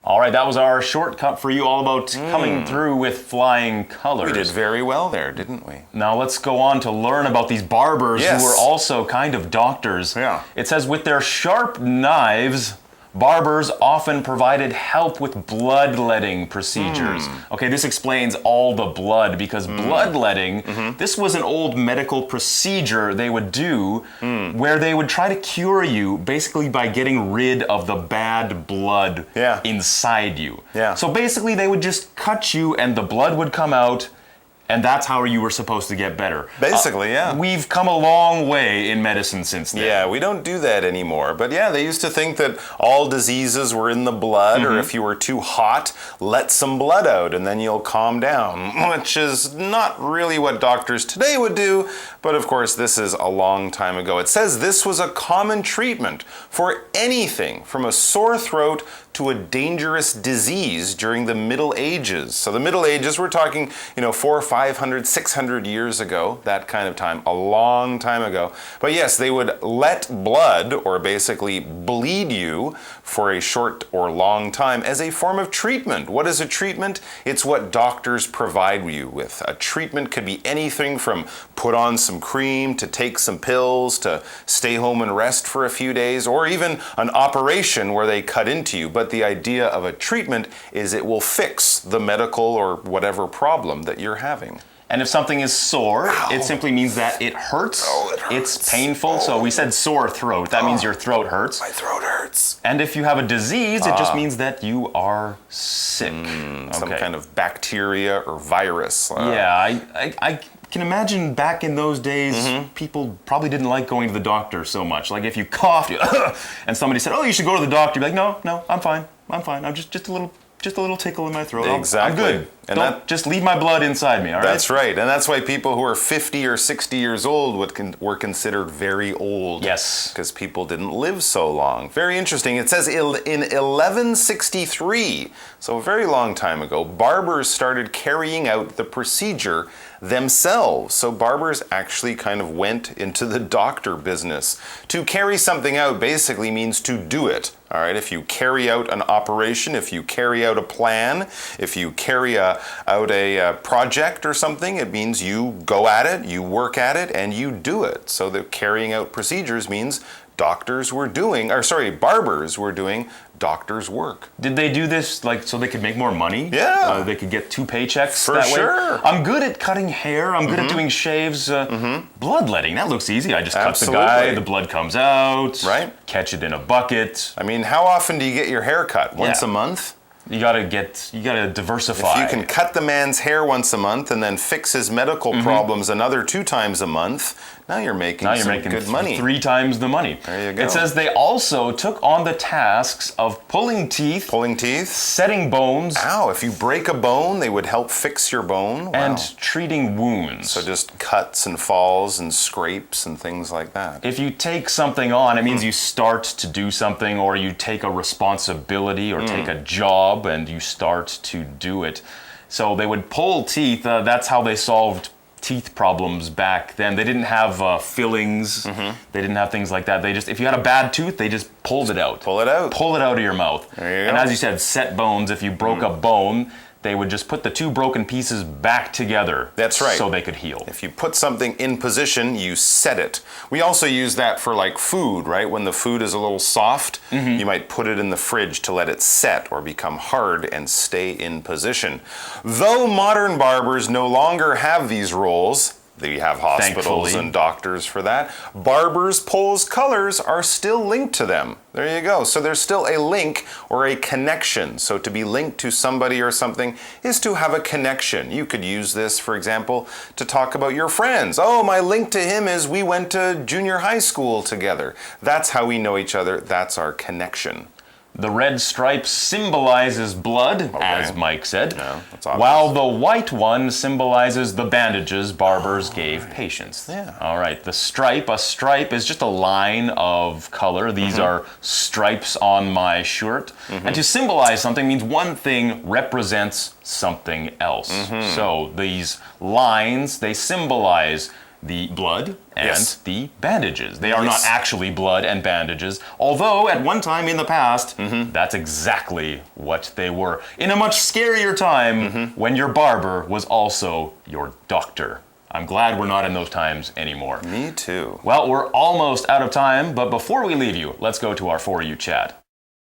All right, that was our shortcut for you all about coming through with flying colors. We did very well there, didn't we? Now let's go on to learn about these barbers Yes. who were also kind of doctors. Yeah. It says, with their sharp knives, barbers often provided help with bloodletting procedures. Okay, this explains all the blood, because bloodletting, this was an old medical procedure they would do where they would try to cure you basically by getting rid of the bad blood inside you. Yeah. So basically they would just cut you and the blood would come out, and that's how you were supposed to get better. Basically, yeah. We've come a long way in medicine since then. Yeah, we don't do that anymore. But yeah, they used to think that all diseases were in the blood, or if you were too hot, let some blood out and then you'll calm down, which is not really what doctors today would do. But of course, this is a long time ago. It says this was a common treatment for anything from a sore throat to a dangerous disease during the Middle Ages. So the Middle Ages, we're talking, 400, 500, 600 years ago, that kind of time, a long time ago. But yes, they would let blood, or basically bleed you for a short or long time as a form of treatment. What is a treatment? It's what doctors provide you with. A treatment could be anything from put on some cream, to take some pills, to stay home and rest for a few days, or even an operation where they cut into you. But the idea of a treatment is it will fix the medical or whatever problem that you're having. And if something is sore, it simply means that it hurts. Oh, it hurts. It's painful. So we said sore throat. That means your throat hurts. My throat hurts. And if you have a disease, it just means that you are sick. Some kind of bacteria or virus. Yeah, I can imagine back in those days, people probably didn't like going to the doctor so much. Like if you coughed, and somebody said, "Oh, you should go to the doctor," you'd be like, "No, I'm fine. I'm just a little tickle in my throat. Exactly. I'm good. And Don't just leave my blood inside me, all right?" That's right. And that's why people who are 50 or 60 years old were considered very old. Yes. Because people didn't live so long. Very interesting. It says in 1163, so a very long time ago, barbers started carrying out the procedure themselves. So barbers actually kind of went into the doctor business. To carry something out basically means to do it. All right, if you carry out an operation, if you carry out a plan, if you carry out a project or something, it means you go at it, you work at it, and you do it. So the carrying out procedures means barbers were doing doctors' work. Did they do this so they could make more money? Yeah. They could get 2 paychecks For that sure. way? I'm good at cutting hair. I'm good at doing shaves. Bloodletting, that looks easy. I just cut the guy, the blood comes out. Right. Catch it in a bucket. I mean, how often do you get your hair cut? Once a month? You gotta diversify. If you can cut the man's hair once a month and then fix his medical problems another 2 times a month, now you're making good money. 3 times the money. There you go. It says they also took on the tasks of pulling teeth, setting bones, Ow, if you break a bone, they would help fix your bone. Wow. and treating wounds. So just cuts and falls and scrapes and things like that. If you take something on, it means you start to do something, or you take a responsibility or take a job and you start to do it. So they would pull teeth. That's how they solved teeth problems back then. They didn't have fillings. They didn't have things like that. If you had a bad tooth, they just pulled it out. Pull it out. Pull it out of your mouth. There you And go. as you said, set bones. If you broke a bone, they would just put the 2 broken pieces back together. That's right. So they could heal. If you put something in position, you set it. We also use that for food, right? When the food is a little soft, you might put it in the fridge to let it set or become hard and stay in position. Though modern barbers no longer have these roles, they have hospitals Thankfully. and doctors for that, barbers' poles colors are still linked to them. There you go. So there's still a link or a connection. So to be linked to somebody or something is to have a connection. You could use this, for example, to talk about your friends. Oh, my link to him is we went to junior high school together. That's how we know each other. That's our connection. The red stripe symbolizes blood, as Mike said, Yeah, that's obvious. while the white one symbolizes the bandages barbers gave patients. Yeah. All right, a stripe is just a line of color. These are stripes on my shirt. And to symbolize something means one thing represents something else. So these lines, they symbolize the blood and Yes. the bandages. They are not Yes. actually blood and bandages, although at one time in the past, that's exactly what they were. In a much scarier time when your barber was also your doctor. I'm glad we're not in those times anymore. Me too. Well, we're almost out of time, but before we leave you, let's go to our For You chat.